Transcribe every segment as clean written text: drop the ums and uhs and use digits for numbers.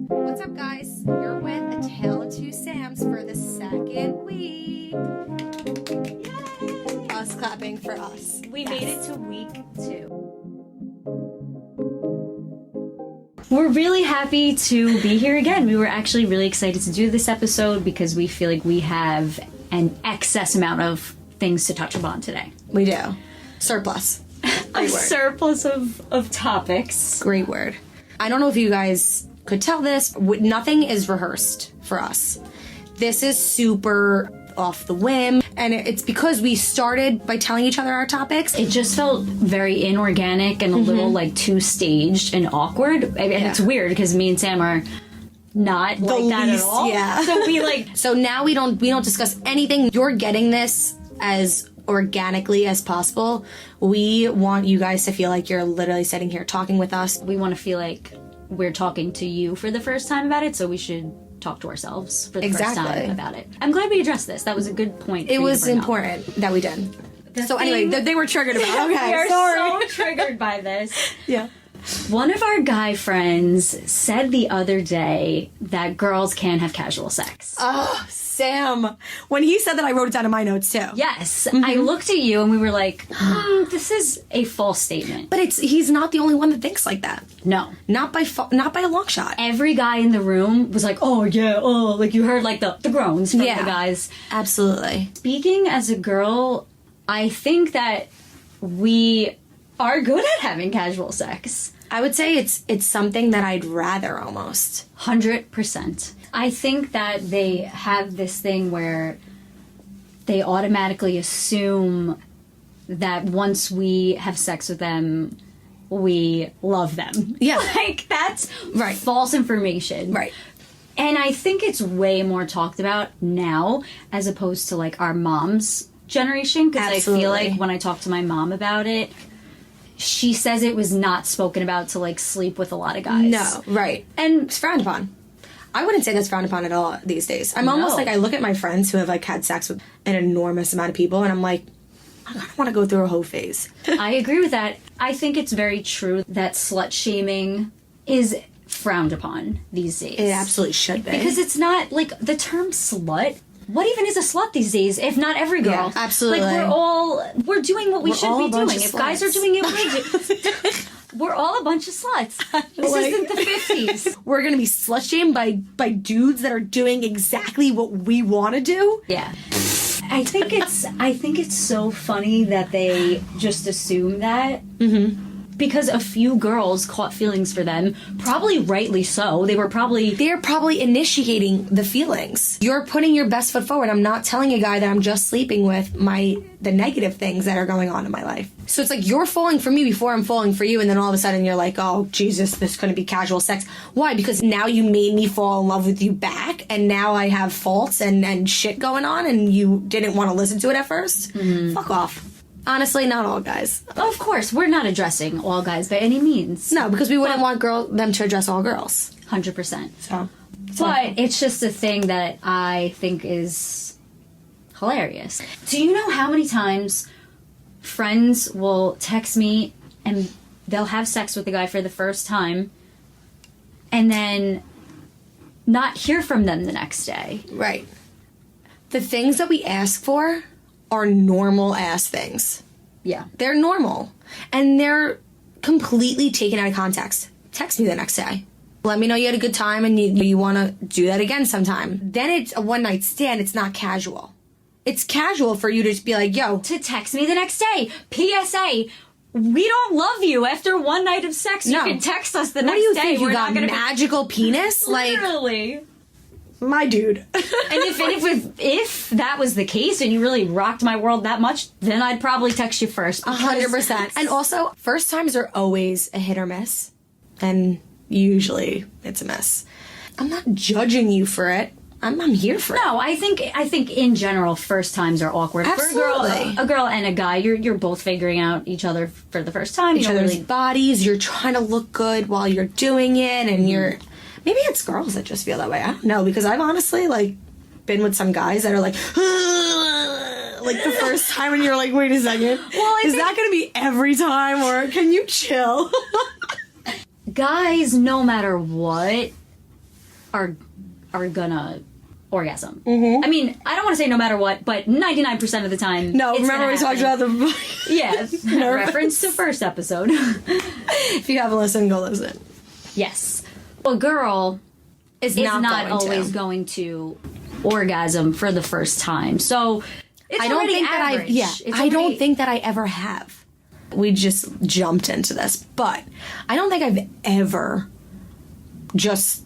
What's up, guys? You're with A Tale of Two Sams for the second week. Yay! Us clapping for us. We made it to week 2. We're really happy to be here again. We were actually really excited to do this episode because we feel like we have an excess amount of things to touch upon today. We do. Surplus. A surplus of topics. Great word. I don't know if you guys could tell this. Nothing is rehearsed for us. This is super off the whim, and it's because we started by telling each other our topics. It just felt very inorganic and a little like too staged and awkward. And it's weird because me and Sam are not like that at all. Yeah. So we like. So now we don't discuss anything. You're getting this as organically as possible. We want you guys to feel like you're literally sitting here talking with us. We want to feel like we're talking to you for the first time about it, so we should talk to ourselves for the first time about it. I'm glad we addressed this. That was a good point. It was important that we did. So anyway, they were triggered about. Okay, we are sorry. so triggered by this. Yeah. One of our guy friends said the other day that girls can have casual sex. Oh, Sam. When he said that, I wrote it down in my notes too. Yes. I looked at you and we were like, this is a false statement. But he's not the only one that thinks like that. No. Not by a long shot. Every guy in the room was like, oh yeah, oh, like you heard like the groans from the guys. Absolutely. Speaking as a girl, I think that we are good at having casual sex. I would say it's something that I'd rather almost. 100%. I think that they have this thing where they automatically assume that once we have sex with them, we love them. Yeah. Like, that's right. False information. Right. And I think it's way more talked about now as opposed to, like, our mom's generation. Because I feel like when I talk to my mom about it, she says it was not spoken about to, like, sleep with a lot of guys. No, right. And it's frowned upon. I wouldn't say that's frowned upon at all these days. I'm almost like, I look at my friends who have, like, had sex with an enormous amount of people, and I'm like, I don't want to go through a whole phase. I agree with that. I think it's very true that slut-shaming is frowned upon these days. It absolutely should be. Because it's not, like, the term slut... What even is a slut these days, if not every girl? Yeah, absolutely. Like, we're doing what we should be doing. If guys are doing it, we're all a bunch of sluts. This isn't the 50s. We're going to be slut-shamed by dudes that are doing exactly what we want to do? Yeah. I think it's so funny that they just assume that. Mm-hmm. Because a few girls caught feelings for them, probably rightly so. They're probably initiating the feelings. You're putting your best foot forward. I'm not telling a guy that I'm just sleeping with the negative things that are going on in my life. So it's like you're falling for me before I'm falling for you, and then all of a sudden you're like, oh, Jesus, this couldn't be casual sex. Why? Because now you made me fall in love with you back, and now I have faults and shit going on, and you didn't want to listen to it at first? Mm-hmm. Fuck off. Honestly, not all guys. Of course, we're not addressing all guys by any means. No, because we wouldn't want them to address all girls. 100%. So, but it's just a thing that I think is hilarious. Do you know how many times friends will text me and they'll have sex with the guy for the first time and then not hear from them the next day? Right. The things that we ask for are normal ass things. Yeah. They're normal. And they're completely taken out of context. Text me the next day. Let me know you had a good time and you want to do that again sometime. Then it's a one night stand. It's not casual. It's casual for you to just be like, yo. To text me the next day. PSA. We don't love you after one night of sex. No. You can text us the next day. What do you think? You got magical penis? Literally. My dude. And if that was the case and you really rocked my world that much, then I'd probably text you first. 100%. And also, first times are always a hit or miss. And usually it's a miss. I'm not judging you for it. I'm here for it. No, I think in general first times are awkward. Absolutely. For a girl and a guy, you're both figuring out each other for the first time. Each other's bodies. You're trying to look good while you're doing it, and you're. Maybe it's girls that just feel that way. I don't know, because I've honestly, like, been with some guys that are like like the first time when you were like, wait a second. Well, is that going to be every time or can you chill? Guys, no matter what, are gonna orgasm. Mm-hmm. I mean, I don't want to say no matter what, but 99% of the time. No, it's remember gonna we talked happen. about the... Yes, reference to first episode. If you haven't listened, go listen. Yes. A girl It's is not, not going always to. going to orgasm for the first time. So it's I don't already think average. I don't think that I ever have. We just jumped into this, but I don't think I've ever just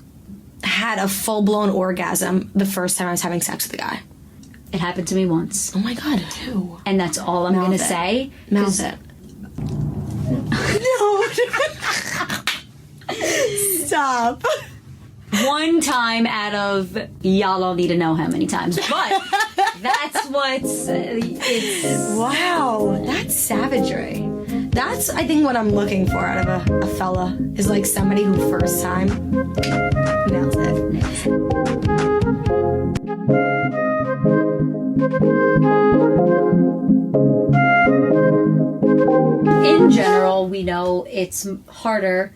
had a full-blown orgasm the first time I was having sex with a guy. It happened to me once. Oh my god, who? And that's all I'm going to say. Mouth it. No. Stop. One time out of y'all don't need to know how many times, but that's what's it's Wow, that's savagery. That's, I think, what I'm looking for out of a fella is like somebody who first time nails it. in general. We know it's harder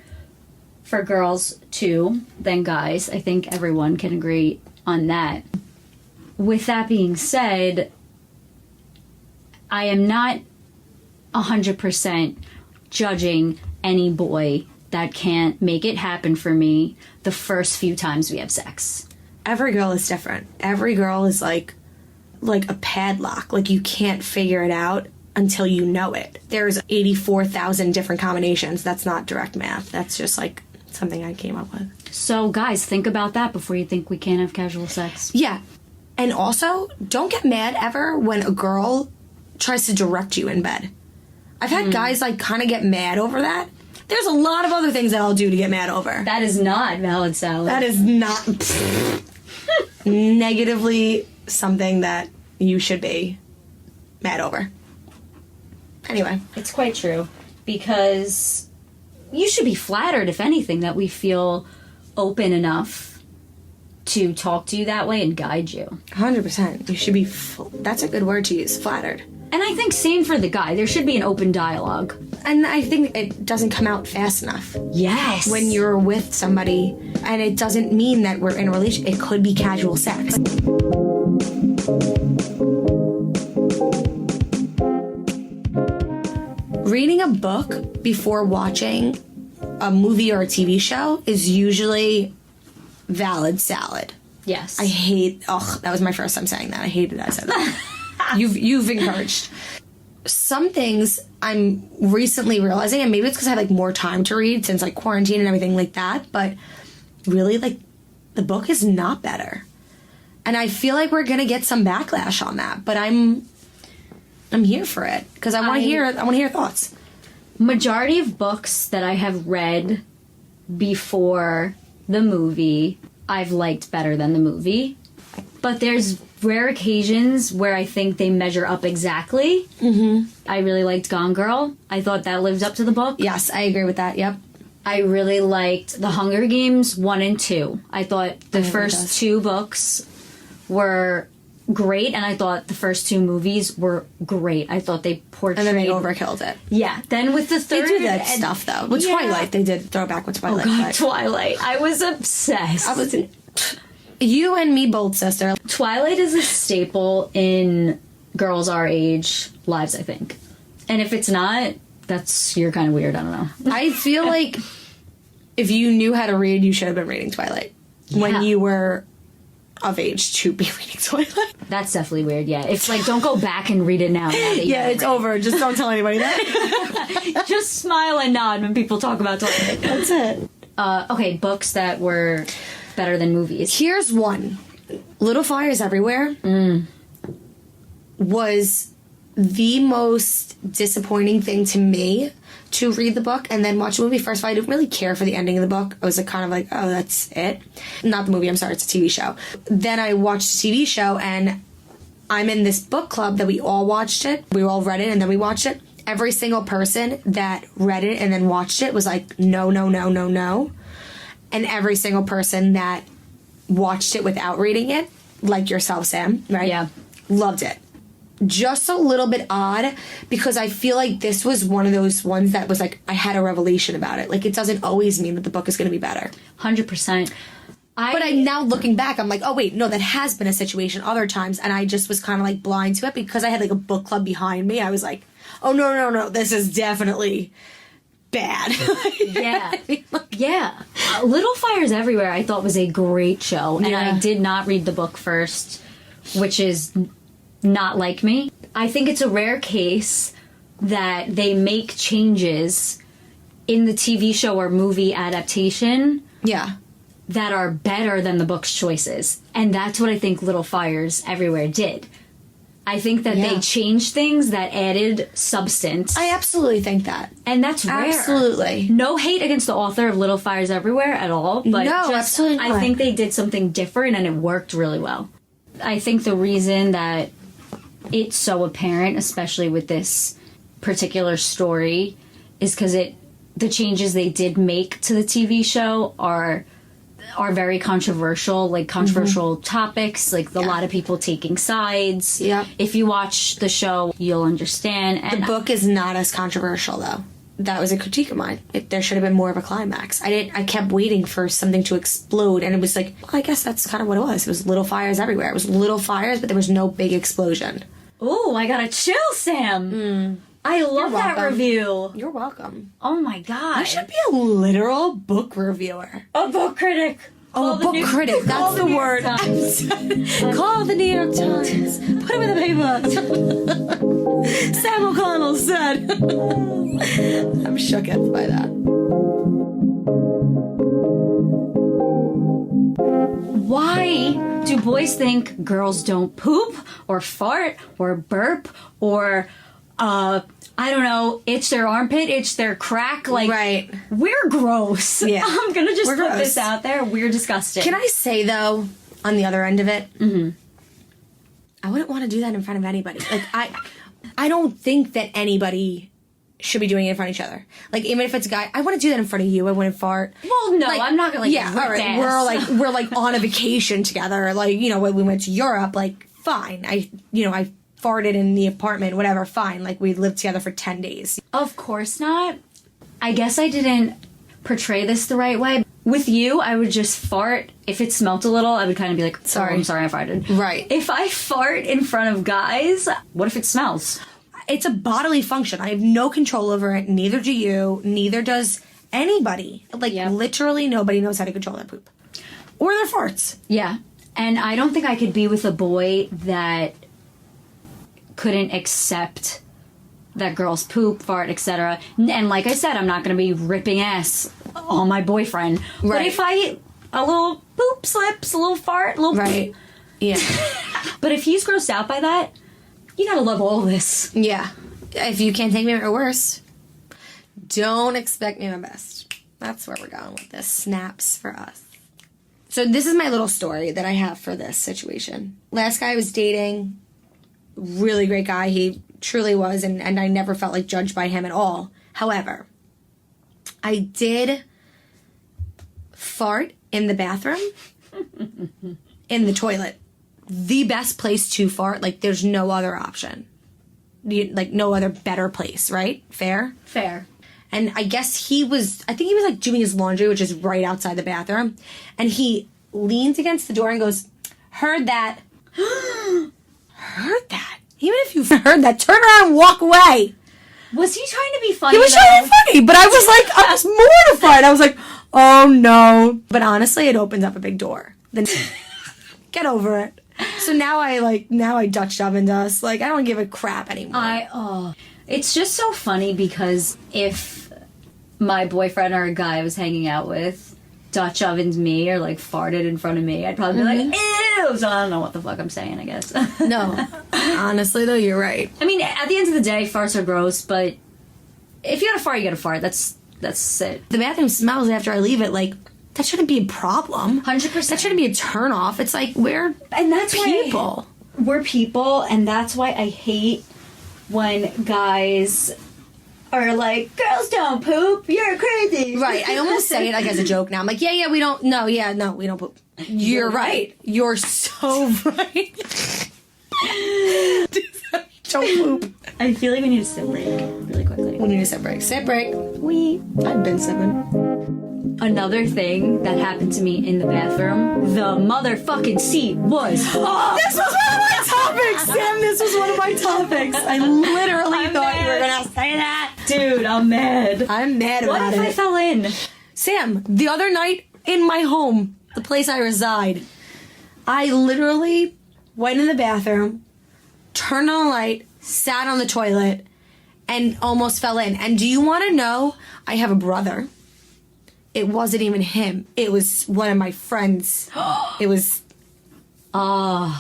for girls too than guys. I think everyone can agree on that. With that being said, I am not 100% judging any boy that can't make it happen for me the first few times we have sex. Every girl is different. Every girl is like a padlock. Like you can't figure it out until you know it. There's 84,000 different combinations. That's not direct math. That's just like something I came up with. So guys, think about that before you think we can't have casual sex. Yeah. And also, don't get mad ever when a girl tries to direct you in bed. I've had guys like kind of get mad over that. There's a lot of other things that I'll do to get mad over. That is not valid salad. That is not negatively something that you should be mad over. Anyway. It's quite true, because you should be flattered, if anything, that we feel open enough to talk to you that way and guide you. 100%. You should be, that's a good word to use, flattered. And I think same for the guy. There should be an open dialogue. And I think it doesn't come out fast enough. Yes. When you're with somebody, and it doesn't mean that we're in a relationship. It could be casual sex. Reading a book before watching a movie or a TV show is usually valid salad. Yes. I hate, that was my first time saying that. I hated that I said that. You've encouraged. Some things I'm recently realizing, and maybe it's because I have like more time to read since like quarantine and everything like that, but really like the book is not better. And I feel like we're gonna get some backlash on that, but I'm here for it because I want to hear thoughts. Majority of books that I have read before the movie, I've liked better than the movie. But there's rare occasions where I think they measure up exactly. Mm-hmm. I really liked Gone Girl. I thought that lived up to the book. Yes, I agree with that. Yep. I really liked The Hunger Games 1 and 2. I thought the first two books were great, and I thought the first two movies were great. I thought they portrayed... And then they overkilled it. Yeah. Then with the third... They do that stuff, though. With Twilight, they did throw back with Twilight. Oh, God, Twilight. I was obsessed. You and me both, sister. Twilight is a staple in girls our age lives, I think. And if it's not, you're kind of weird. I don't know. I feel like if you knew how to read, you should have been reading Twilight when you were of age to be reading Twilight. That's definitely weird, yeah. It's like, don't go back and read it now. Yeah, it's over. Just don't tell anybody that. Just smile and nod when people talk about Twilight. That's it. Okay, books that were better than movies. Here's one. Little Fires Everywhere was the most disappointing thing to me to read the book and then watch the movie. First of all, I didn't really care for the ending of the book. I was like, kind of like, oh, that's it. Not the movie, I'm sorry, it's a TV show. Then I watched the TV show, and I'm in this book club that we all watched it. We all read it, and then we watched it. Every single person that read it and then watched it was like, no, no, no, no, no. And every single person that watched it without reading it, like yourself, Sam, right? Yeah. Loved it. just a little bit odd because I feel like this was one of those ones that was like, I had a revelation about it. Like, it doesn't always mean that the book is going to be better. 100%. But I'm now looking back, I'm like, oh wait, no, that has been a situation other times, and I just was kind of like blind to it because I had like a book club behind me. I was like, oh no, this is definitely bad. Yeah. Little Fires Everywhere I thought was a great show, and I did not read the book first, which is not like me. I think it's a rare case that they make changes in the TV show or movie adaptation. Yeah. That are better than the book's choices. And that's what I think Little Fires Everywhere did. I think that they changed things that added substance. I absolutely think that. And that's rare. Absolutely. No hate against the author of Little Fires Everywhere at all. But no, absolutely not. I think they did something different and it worked really well. I think the reason that it's so apparent, especially with this particular story, is because the changes they did make to the TV show are very controversial, like controversial topics, like a lot of people taking sides. Yeah. If you watch the show, you'll understand. And the book is not as controversial, though. That was a critique of mine. There should have been more of a climax. I kept waiting for something to explode, and it was like, well, I guess that's kind of what it was. It was little fires everywhere. It was little fires, but there was no big explosion. Ooh, I got a chill, Sam. I love that review. You're welcome. Oh my god. I should be a literal book reviewer. A book critic. Oh, a book critic. That's the word. Call the New York Times. Put him in the paper. Sam O'Connell said. I'm shooketh by that. Why do boys think girls don't poop or fart or burp or I don't know, itch their armpit, itch their crack? Like, right. We're gross. Yeah. I'm gonna just We're put gross. this out there. We're disgusting. Can I say, though, on the other end of it, I wouldn't want to do that in front of anybody. Like, I don't think that anybody should be doing it in front of each other. Like, even if it's a guy, I want to do that in front of you. I wouldn't fart. Well, no, like, I'm not gonna, like, yeah, rip all right. ass. We're like on a vacation together. Like, you know, when we went to Europe, like, fine. I farted in the apartment, whatever, fine. Like, we lived together for 10 days. Of course not. I guess I didn't portray this the right way. With you, I would just fart. If it smelt a little, I would kind of be like, Sorry. I'm sorry I farted. Right. If I fart in front of guys, what if it smells? It's a bodily function. I have no control over it. Neither do you. Neither does anybody. Like, literally nobody knows how to control their poop. Or their farts. Yeah. And I don't think I could be with a boy that couldn't accept that girls poop, fart, etc. And like I said, I'm not going to be ripping ass on my boyfriend. Right. But if a little poop slips, a little fart, a little Right. Yeah. But if he's grossed out by that, you gotta love all this. Yeah. If you can't take me at my worst, don't expect me at my best. That's where we're going with this. Snaps for us. So this is my little story that I have for this situation. Last guy I was dating, really great guy. He truly was, and I never felt like judged by him at all. However, I did fart in the bathroom, in the toilet. The best place to fart, like, there's no other option. Like, no other better place, right? Fair? Fair. And I guess I think he was, like, doing his laundry, which is right outside the bathroom. And he leans against the door and goes, heard that. Heard that? Even if you heard that, turn around and walk away. Was he trying to be funny? He was trying to be funny, but I was mortified. I was like, oh no. But honestly, it opens up a big door. Then get over it. So now I Dutch oven dust. Like, I don't give a crap anymore. It's just so funny because if my boyfriend or a guy I was hanging out with Dutch ovened me or like farted in front of me, I'd probably be like, ew! So I don't know what the fuck I'm saying, I guess. No. Honestly, though, you're right. I mean, at the end of the day, farts are gross, but if you gotta fart, you gotta fart. That's it. The bathroom smells after I leave it. Like, that shouldn't be a problem. 100%. That shouldn't be a turnoff. It's like, we're people. We're people, and that's why I hate when guys are like, girls don't poop, you're crazy. Right. I almost say it like as a joke now. I'm like, we don't poop. You're right. You're so right. Don't poop. I feel like we need a sip break really quickly. We need a sip break. Sip break. I've been sipping. Another thing that happened to me in the bathroom, the motherfucking seat was off. This was one of my topics, Sam. This was one of my topics. I literally thought you were going to say that. Dude, I'm mad. I'm mad What about if I it. fell in? Sam, the other night in my home, the place I reside, I literally went in the bathroom, turned on the light, sat on the toilet, and almost fell in. And do you want to know? I have a brother. It wasn't even him. It was one of my friends. It was... And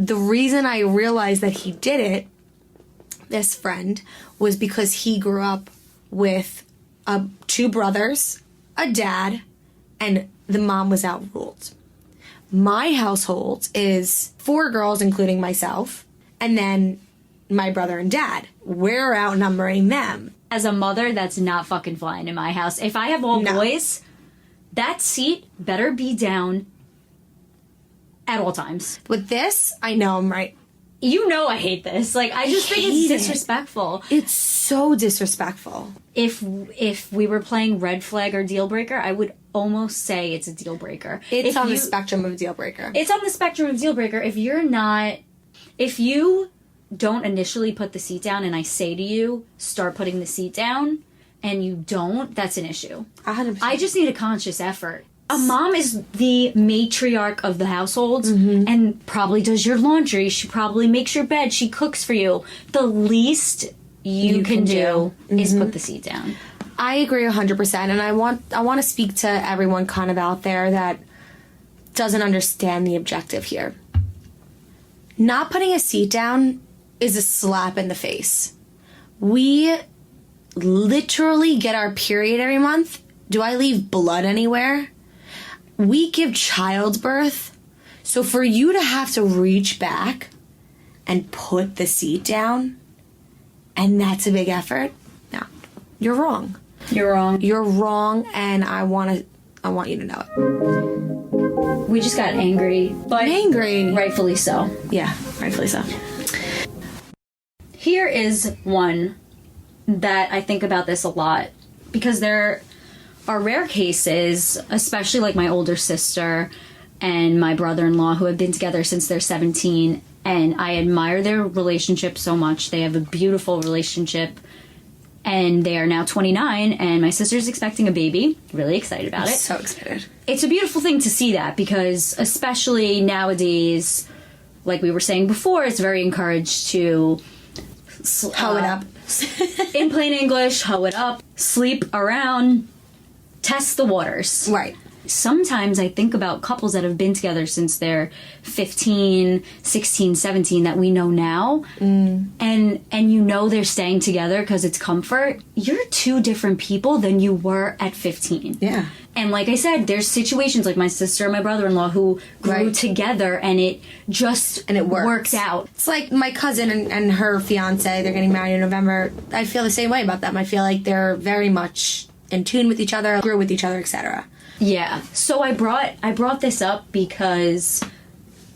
the reason I realized that he did it, this friend, was because he grew up with two brothers, a dad, and the mom was outruled. My household is 4 girls, including myself, and then my brother and dad. We're outnumbering them. As a mother, that's not fucking flying in my house. If I have all boys, that seat better be down at all times. With this, I know I'm right. You know I hate this. Like, I just think it's disrespectful. It's so disrespectful. If we were playing red flag or deal breaker, I would almost say it's a deal breaker. It's on the spectrum of deal breaker. It's on the spectrum of deal breaker. If you don't initially put the seat down and I say to you, start putting the seat down, and you don't, that's an issue. 100%. I just need a conscious effort. A mom is the matriarch of the household and probably does your laundry. She probably makes your bed. She cooks for you. The least you can do is put the seat down. I agree 100%, and I want to speak to everyone kind of out there that doesn't understand the objective here. Not putting a seat down is a slap in the face. We literally get our period every month. Do I leave blood anywhere? We give childbirth. So for you to have to reach back and put the seat down, and that's a big effort, no, you're wrong. You're wrong. You're wrong, and I want you to know it. We just got angry, but Angry. rightfully so. Yeah, rightfully so. Here is one that I think about this a lot because there are rare cases, especially like my older sister and my brother-in-law who have been together since they're 17, and I admire their relationship so much. They have a beautiful relationship, and they are now 29, and my sister's expecting a baby. Really excited about it. So excited. It's a beautiful thing to see that because especially nowadays, like we were saying before, it's very encouraged to Hoe it up. in plain English, hoe it up, sleep around, test the waters. Right. Sometimes I think about couples that have been together since they're 15, 16, 17 that we know now, and you know they're staying together because it's comfort. You're 2 different people than you were at 15. Yeah. And like I said, there's situations like my sister and my brother-in-law who grew together and it worked out. It's like my cousin and her fiance, they're getting married in November. I feel the same way about them. I feel like they're very much in tune with each other, grew with each other, etc. Yeah. So I brought this up because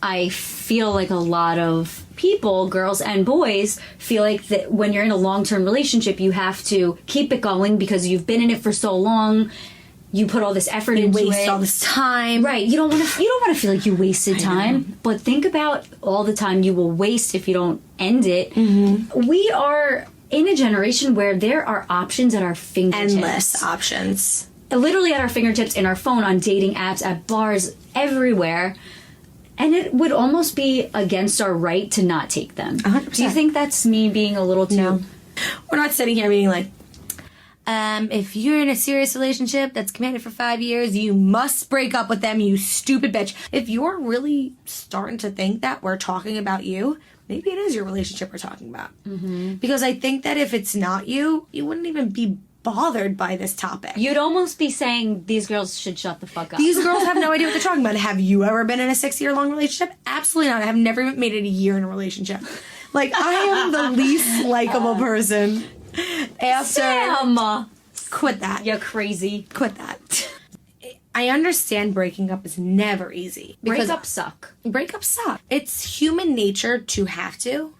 I feel like a lot of people, girls and boys, feel like that when you're in a long-term relationship, you have to keep it going because you've been in it for so long. You put all this effort into it. You waste all this time. Right. You don't want to feel like you wasted time. But think about all the time you will waste if you don't end it. Mm-hmm. We are in a generation where there are options at our fingertips. Endless options. Literally at our fingertips, in our phone, on dating apps, at bars, everywhere. And it would almost be against our right to not take them. 100%. Do you think that's me being a little too... No. We're not sitting here being like, if you're in a serious relationship that's committed for 5 years, you must break up with them, you stupid bitch. If you're really starting to think that we're talking about you, maybe it is your relationship we're talking about. Mm-hmm. Because I think that if it's not you, you wouldn't even be bothered by this topic. You'd almost be saying these girls should shut the fuck up. These girls have no idea what they're talking about. Have you ever been in a 6-year-long relationship? Absolutely not. I have never even made it a year in a relationship. Like, I am the least likable person. After... Sam! Quit that. You're crazy. Quit that. I understand breaking up is never easy. Breakups suck. Breakups suck. It's human nature to have to.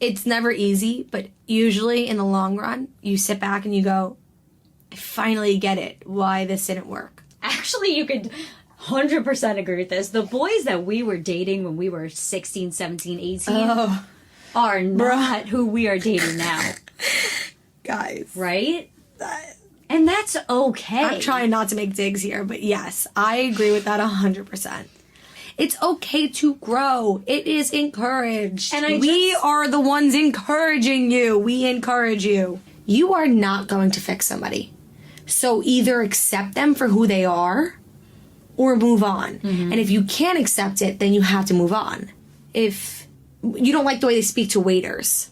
It's never easy, but usually in the long run, you sit back and you go, I finally get it, why this didn't work. Actually, you could 100% agree with this. The boys that we were dating when we were 16, 17, 18 are not who we are dating now. Guys. Right? And that's okay. I'm trying not to make digs here, but yes, I agree with that 100%. It's okay to grow. It is encouraged. And we are the ones encouraging you. We encourage you. You are not going to fix somebody. So either accept them for who they are or move on. And if you can't accept it, then you have to move on. If you don't like the way they speak to waiters.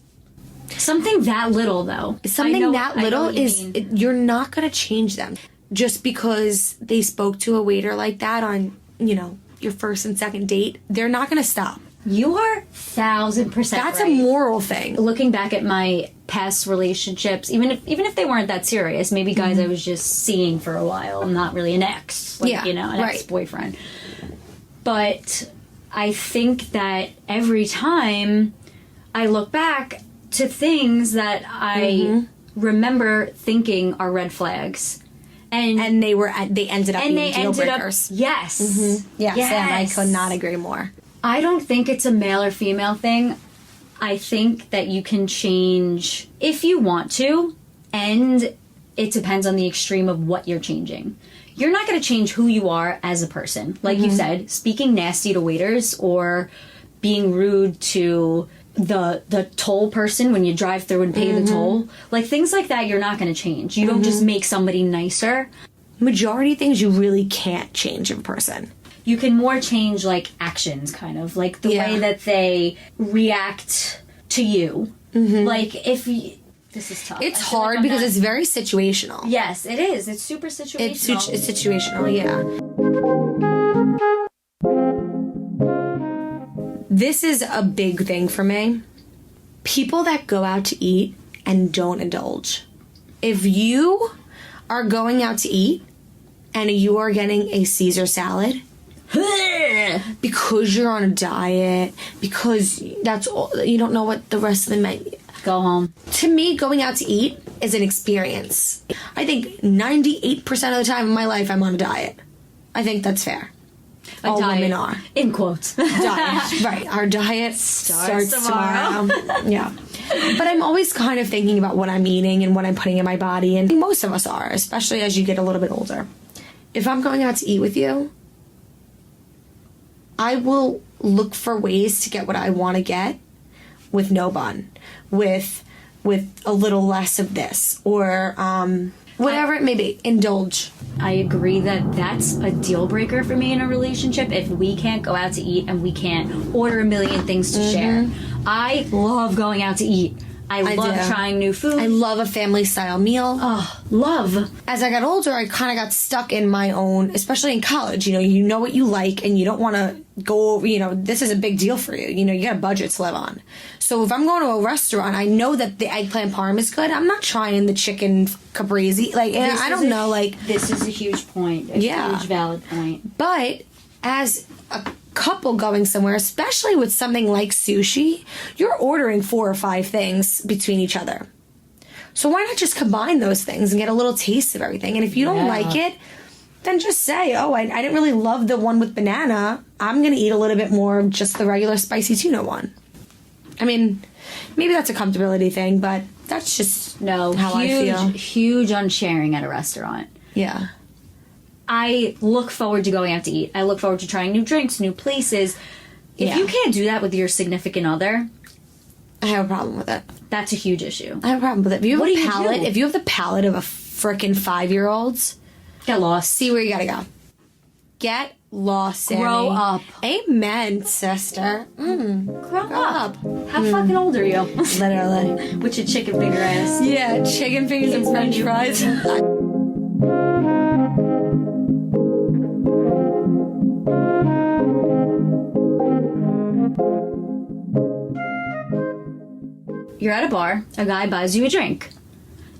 Something that little, though. Something that little is, you're not going to change them. Just because they spoke to a waiter like that on, your first and second date, they're not going to stop. You are 1,000% That's right. a moral thing. Looking back at my past relationships, even if they weren't that serious, maybe guys I was just seeing for a while, not really an ex, an ex-boyfriend. But I think that every time I look back to things that I remember thinking are red flags. And they ended up being deal breakers. Yes. Yes. And I could not agree more. I don't think it's a male or female thing. I think that you can change if you want to, and it depends on the extreme of what you're changing. You're not going to change who you are as a person. Like you said, speaking nasty to waiters or being rude to the toll person when you drive through and pay the toll. Like, things like that, you're not going to change. You don't just make somebody nicer. Majority of things you really can't change in person. You can more change, like, actions, kind of. Like, the way that they react to you. Like, if you... This is tough. It's hard because it's very situational. Yes, it is. It's super situational. It's situational, yeah. This is a big thing for me. People that go out to eat and don't indulge. If you are going out to eat and you are getting a Caesar salad because you're on a diet, because that's all, you don't know what the rest of the menu. Go home. To me, going out to eat is an experience. I think 98% of the time in my life I'm on a diet. I think that's fair. All women are. In quotes. Diet. Right. Our diet starts tomorrow. Yeah. But I'm always kind of thinking about what I'm eating and what I'm putting in my body, and most of us are, especially as you get a little bit older. If I'm going out to eat with you, I will look for ways to get what I want to get with no bun, with a little less of this, or whatever it may be. Indulge. I agree that that's a deal breaker for me in a relationship if we can't go out to eat and we can't order a million things to share. I love going out to eat. I love trying new food. I love a family style meal. Oh, love. As I got older, I kind of got stuck in my own, especially in college. You know what you like, and you don't want to go over, this is a big deal for you. You got a budget to live on. So if I'm going to a restaurant, I know that the eggplant parm is good. I'm not trying the chicken caprese. I don't know. This is a huge point. A huge valid point. But as a couple going somewhere, especially with something like sushi, you're ordering 4 or 5 things between each other. So why not just combine those things and get a little taste of everything? And if you don't like it, then just say, I didn't really love the one with banana. I'm going to eat a little bit more of just the regular spicy tuna one. I mean, maybe that's a comfortability thing, but that's just how I feel. Huge on sharing at a restaurant. Yeah. I look forward to going out to eat. I look forward to trying new drinks, new places. If you can't do that with your significant other, I have a problem with it. That's a huge issue. I have a problem with it. If you have the palate of a frickin' 5-year-old, get lost. See where you gotta go. Get lost, Sammy. Grow up. Amen, sister. Grow up. How fucking old are you? Literally. With your chicken finger ass. Yeah, chicken fingers and french fries. You're at a bar, a guy buys you a drink.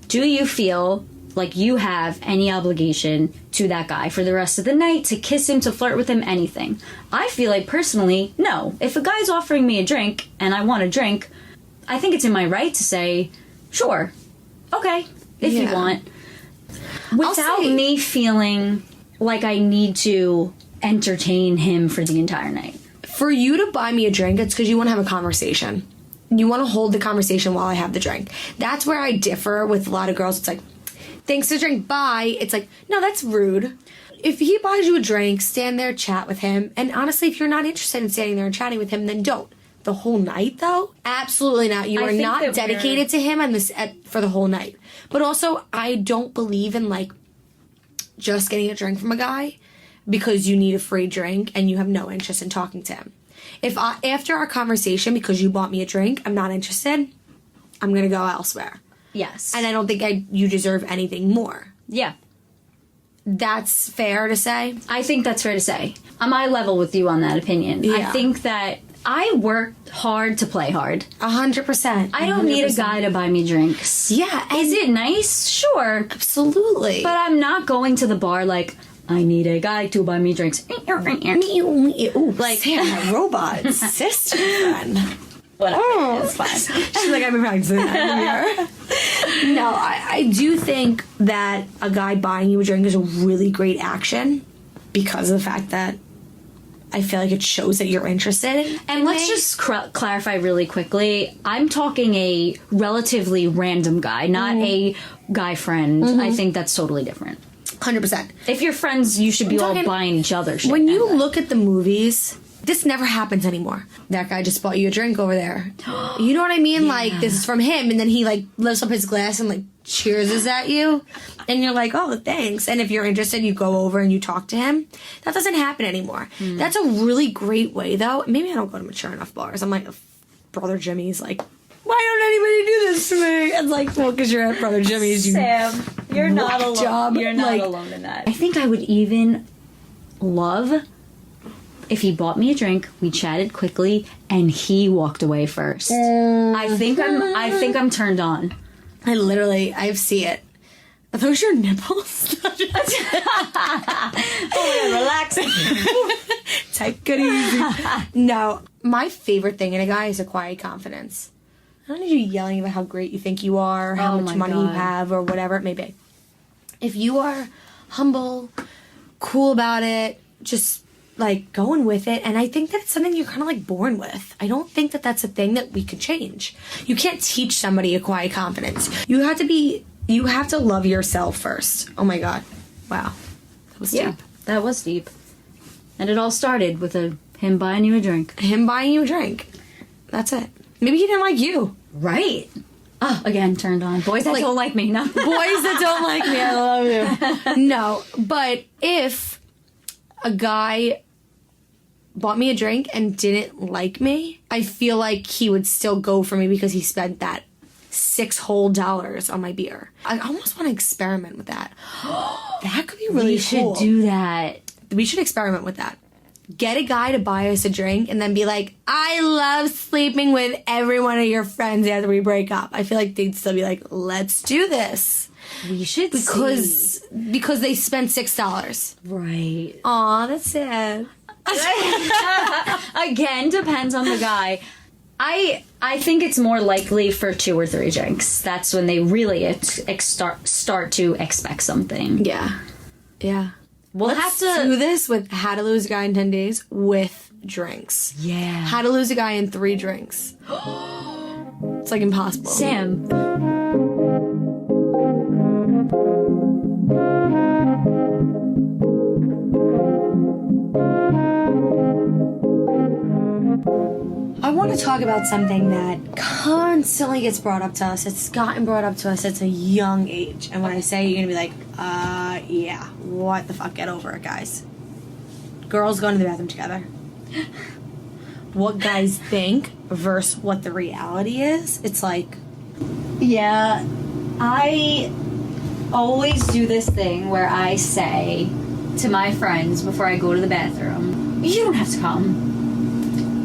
Do you feel like you have any obligation to that guy for the rest of the night, to kiss him, to flirt with him, anything. I feel like personally, no. If a guy's offering me a drink and I want a drink, I think it's in my right to say, sure, okay, if you want. Without me feeling like I need to entertain him for the entire night. For you to buy me a drink, it's because you want to have a conversation. You want to hold the conversation while I have the drink. That's where I differ with a lot of girls. It's like, thanks for the drink, bye. It's like, no, that's rude. If he buys you a drink, stand there, chat with him. And honestly, if you're not interested in standing there and chatting with him, then don't. The whole night, though? Absolutely not. You are not dedicated to him for the whole night. But also, I don't believe in, like, just getting a drink from a guy because you need a free drink and you have no interest in talking to him. If after our conversation, because you bought me a drink, I'm not interested, I'm going to go elsewhere. Yes. And I don't think you deserve anything more. Yeah. That's fair to say? I think that's fair to say. I'm eye level with you on that opinion. Yeah. I think that I work hard to play hard. 100%. I don't need a guy to buy me drinks. Yeah. Is it nice? Sure. Absolutely. But I'm not going to the bar like, I need a guy to buy me drinks. Ooh, like, Sam, robot sister friend. Whatever. Oh, It's fine. She's like, I've been practicing that. No, I do think that a guy buying you a drink is a really great action because of the fact that I feel like it shows that you're interested. And let's just clarify really quickly. I'm talking a relatively random guy, not a guy friend. I think that's totally different. 100%. If you're friends, you should be all buying each other shit. When you look at the movies, this never happens anymore. That guy just bought you a drink over there. You know what I mean? Yeah. Like, this is from him, and then he, like, lifts up his glass and, like, cheers at you. And you're like, oh, thanks. And if you're interested, you go over and you talk to him. That doesn't happen anymore. That's a really great way, though. Maybe I don't go to mature enough bars. I'm like, Brother Jimmy's like, why don't anybody do this to me? It's like, well, because you're at Brother Jimmy's. You Sam, you're not alone. Job. You're not alone in that. I think I would even love if he bought me a drink, we chatted quickly, and he walked away first. I think I'm turned on. I see it. Are those your nipples? Oh my god, relax. Take it easy. No, my favorite thing in a guy is a quiet confidence. I don't need you yelling about how great you think you are, or how much money you have, or whatever it may be. If you are humble, cool about it, just like going with it, and I think that it's something you're kind of like born with. I don't think that that's a thing that we could change. You can't teach somebody a quiet confidence. You have to love yourself first. Oh my god. Wow. That was deep. That was deep. And it all started with him buying you a drink. Him buying you a drink. That's it. Maybe he didn't like you. Right. Oh, again, turned on. Boys that don't like me. No. Boys that don't like me, I love you. No, but if a guy bought me a drink and didn't like me, I feel like he would still go for me because he spent that $6 whole on my beer. I almost want to experiment with that. That could be really cool. We should do that. We should experiment with that. Get a guy to buy us a drink and then be like, I love sleeping with every one of your friends after we break up. I feel like they'd still be like, let's do this. We should because they spent $6. Right. Aw, that's sad. Again, depends on the guy. I think it's more likely for 2 or 3 drinks. That's when they really start to expect something. Yeah. Yeah. We'll Let's have to do this with How to Lose a Guy in 10 Days with drinks. Yeah. How to Lose a Guy in 3 drinks. It's like impossible. Sam. I want to talk about something that constantly gets brought up to us. It's gotten brought up to us at a young age. And when I say it, you're going to be like, yeah, what the fuck? Get over it, guys. Girls going to the bathroom together. What guys think versus what the reality is. It's like... Yeah, I always do this thing where I say to my friends before I go to the bathroom, you don't have to come.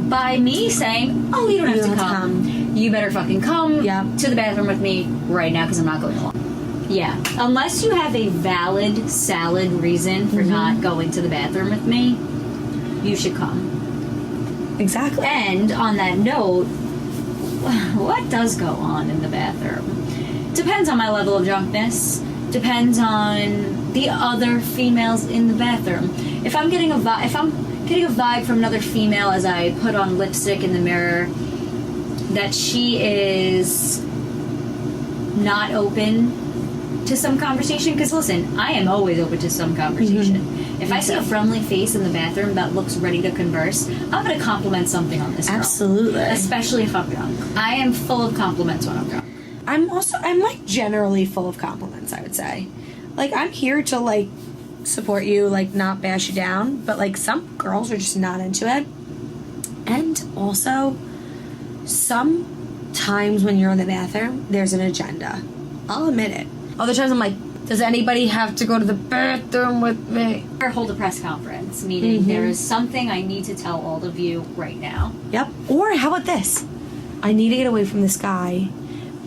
By me saying, oh, you don't have to come. You better fucking come to the bathroom with me right now because I'm not going along. Yeah. Unless you have a valid, salid reason for not going to the bathroom with me, you should come. Exactly. And on that note, what does go on in the bathroom? Depends on my level of drunkenness. Depends on the other females in the bathroom. If I'm getting a vibe from another female as I put on lipstick in the mirror that she is not open to some conversation, because listen, I am always open to some conversation. If I see a friendly face in the bathroom that looks ready to converse, I'm going to compliment something on this girl. Absolutely. Especially if I'm drunk. I am full of compliments when I'm drunk. I'm like generally full of compliments, I would say. Like, I'm here to like support you, like not bash you down, but like some girls are just not into it. And also, sometimes when you're in the bathroom, there's an agenda. I'll admit it. Other times I'm like, does anybody have to go to the bathroom with me? Or hold a press conference, meaning there is something I need to tell all of you right now. Yep. Or how about this? I need to get away from this guy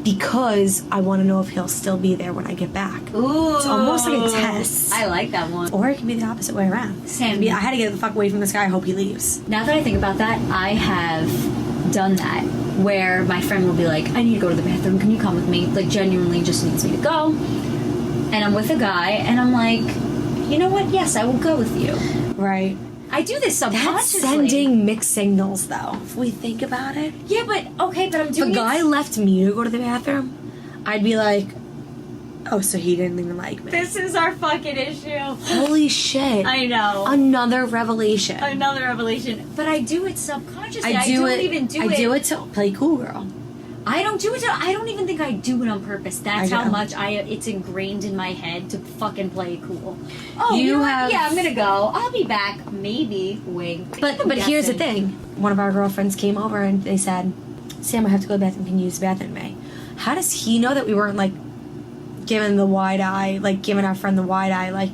because I want to know if he'll still be there when I get back. Ooh. It's almost like a test. I like that one. Or it can be the opposite way around. Sam, I had to get the fuck away from this guy. I hope he leaves. now that I think about that, I have done that. Where my friend will be like, I need to go to the bathroom. Can you come with me? Like, genuinely just needs me to go. And I'm with a guy, and I'm like, you know what? Yes, I will go with you. Right. I do this That's subconsciously. sending mixed signals, though. If we think about it. Yeah, but I'm If doing a guy it. left me to go to the bathroom, I'd be like, oh, so he didn't even like me. This is our fucking issue. Holy shit. I know. Another revelation. Another revelation. But I do it subconsciously. I do it to play cool girl. I don't do it. I don't even think I do it on purpose. That's I how know. much it's ingrained in my head to fucking play cool. Oh, You you know what? have- Yeah, I'm gonna go. I'll be back. Maybe. Wink. But here's the thing. One of our girlfriends came over and they said, Sam, I have to go to the bathroom. Can you use the bathroom with me? How does he know that we weren't like giving the wide eye, like giving our friend the wide eye, like,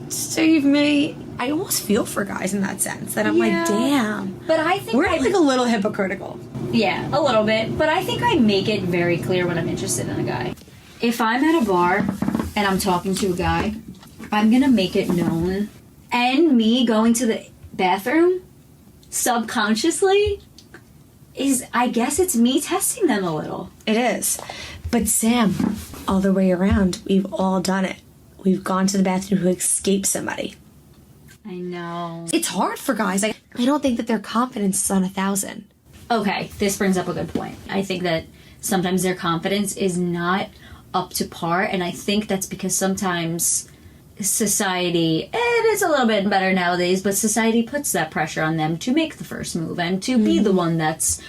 save me? I almost feel for guys in that sense. That I'm Yeah. like, damn. But I think We're like a little hypocritical. Yeah, a little bit. But I think I make it very clear when I'm interested in a guy. If I'm at a bar and I'm talking to a guy, I'm gonna make it known. And me going to the bathroom subconsciously is, I guess it's me testing them a little. It is. But Sam, all the way around, we've all done it. We've gone to the bathroom to escape somebody. I know. It's hard for guys. I don't think that their confidence is on 1,000. Okay, this brings up a good point. I think that sometimes their confidence is not up to par, and I think that's because sometimes society, it is a little bit better nowadays, but society puts that pressure on them to make the first move and to be the one that's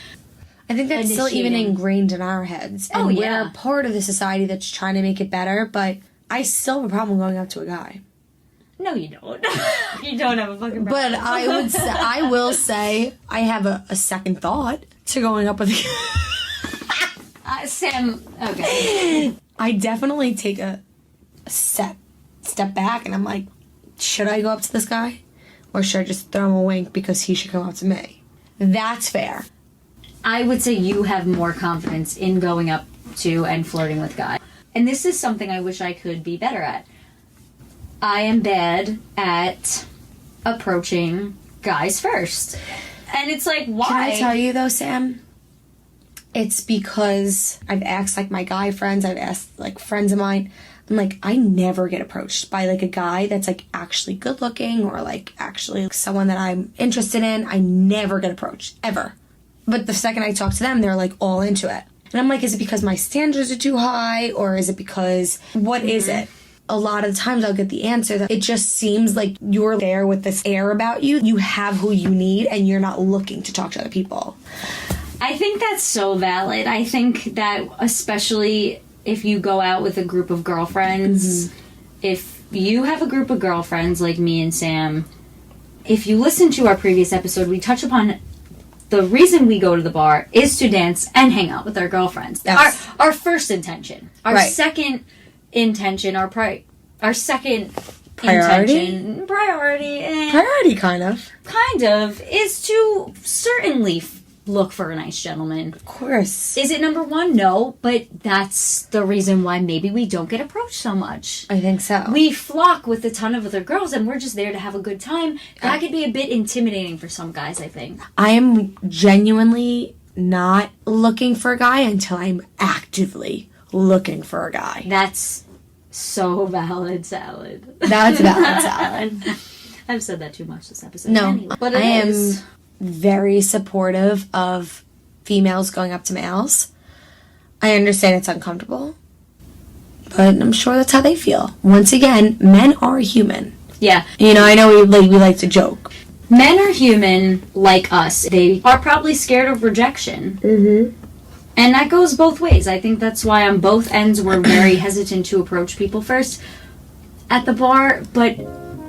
I think that's still even initiating. ingrained in our heads. And Oh, yeah. we're part of the society that's trying to make it better, but I still have a problem going up to a guy. No, you don't. You don't have a fucking But problem. I will say I have a second thought to going up with Sam, okay. I definitely take a step back and I'm like, should I go up to this guy? Or should I just throw him a wink because he should come up to me? That's fair. I would say you have more confidence in going up to and flirting with guys. And this is something I wish I could be better at. I am bad at approaching guys first. And it's like, why? Can I tell you though, Sam? It's because I've asked like my guy friends, I've asked like friends of mine. I'm like, I never get approached by like a guy that's like actually good looking or like actually someone that I'm interested in. I never get approached, ever. But the second I talk to them, they're like all into it. And I'm like, is it because my standards are too high or is it because, what is it? A lot of the times I'll get the answer that it just seems like you're there with this air about you. You have who you need and you're not looking to talk to other people. I think that's so valid. I think that especially if you go out with a group of girlfriends, if you have a group of girlfriends like me and Sam, if you listen to our previous episode, we touch upon the reason we go to the bar is to dance and hang out with our girlfriends. Yes. Our first intention. Our Right. second intention, our second Priority? priority, Priority, kind of. kind of, is to certainly look for a nice gentleman. Of course. Is it number one? No, but that's the reason why maybe we don't get approached so much. I think so. We flock with a ton of other girls and we're just there to have a good time. That could be a bit intimidating for some guys, I think. I am genuinely not looking for a guy until I'm actively looking for a guy. That's so valid, Salad. That's valid, Salad. I've said that too much this episode. No, Anyway, but I it am is. very supportive of females going up to males. I understand it's uncomfortable, but I'm sure that's how they feel. Once again, men are human. Yeah. You know, I know we like to joke. Men are human like us. They are probably scared of rejection. Mm-hmm. And that goes both ways. I think that's why on both ends we're very hesitant to approach people first at the bar. But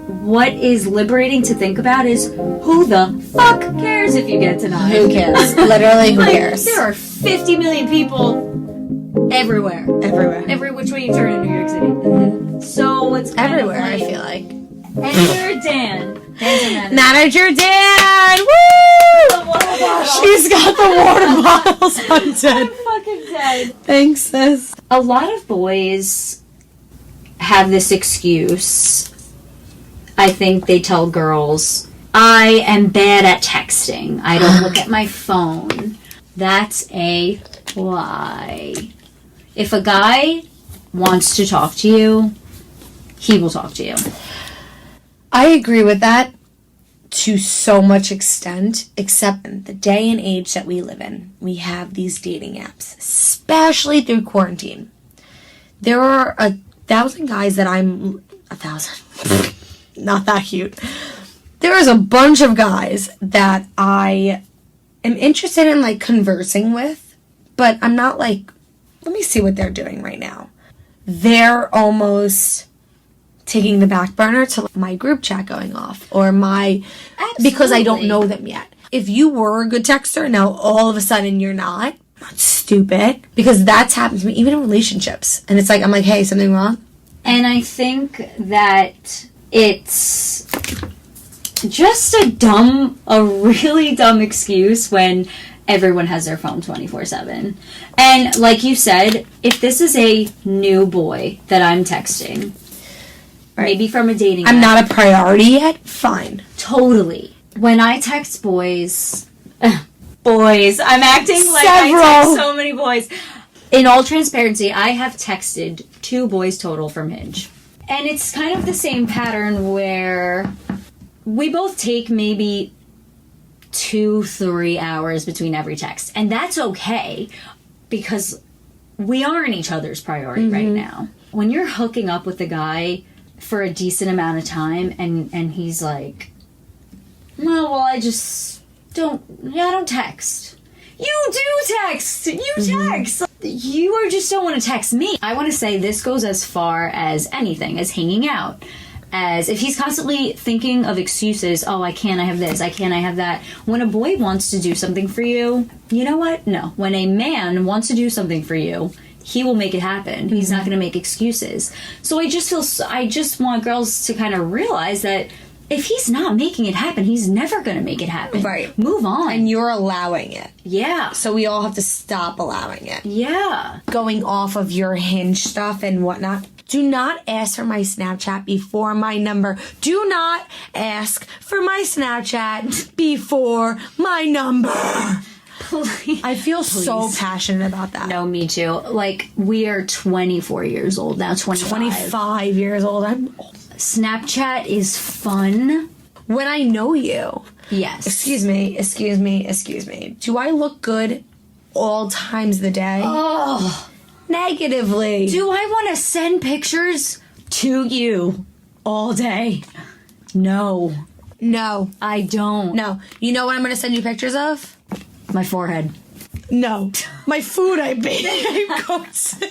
what is liberating to think about is who the fuck cares if you get denied? Who cares? Literally, who cares? There are 50 million people everywhere. Everywhere. Every which way you turn in New York City. Mm-hmm. So it's kind Everywhere, of like, I feel like. Enter Dan. Dan's a manager. Manager Dan! Woo! The water bottle. She's got the water bottles. I'm dead. I'm fucking dead. Thanks, sis. A lot of boys have this excuse. I think they tell girls, I am bad at texting. I don't look at my phone. That's a lie. If a guy wants to talk to you, he will talk to you. I agree with that to so much extent, except in the day and age that we live in. We have these dating apps, especially through quarantine. There are 1,000 guys that I'm... 1,000. Not that cute. There is a bunch of guys that I am interested in, like, conversing with, but I'm not like, let me see what they're doing right now. They're almost taking the back burner to my group chat going off, or my... Absolutely. Because I don't know them yet. If you were a good texter, now all of a sudden you're not, that's stupid. Because that's happened to me, even in relationships. And it's like, I'm like, hey, something wrong? And I think that it's just a really dumb excuse when everyone has their phone 24/7. And like you said, if this is a new boy that I'm texting, Right. maybe from a dating I'm app, not a priority yet? Fine. totally. When I text boys, I'm acting like Several. I text so many boys. In all transparency, I have texted 2 boys total from Hinge. And it's kind of the same pattern where we both take maybe 2-3 hours between every text. And that's okay because we aren't each other's priority right now. When you're hooking up with a guy for a decent amount of time and he's like, well, I just don't text. You do text! You text! You just don't want to text me. I want to say this goes as far as anything, as hanging out. As if he's constantly thinking of excuses, oh, I can't, I have this, I can't, I have that. When a boy wants to do something for you, you know what? No. When a man wants to do something for you, he will make it happen. He's not going to make excuses. So I just want girls to kind of realize that if he's not making it happen, he's never going to make it happen. Right. Move on. And you're allowing it. Yeah. So we all have to stop allowing it. Yeah. Going off of your Hinge stuff and whatnot, do not ask for my Snapchat before my number. Do not ask for my Snapchat before my number. Please. I feel so passionate about that. No, me too. Like, we are 24 years old now, 25 years old. I'm old. Snapchat is fun. When I know you. Yes. Excuse me. Do I look good all times of the day? Oh. Negatively. Do I want to send pictures to you all day? No. No. I don't. No. You know what I'm going to send you pictures of? My forehead. No. My food I baked. I cooked.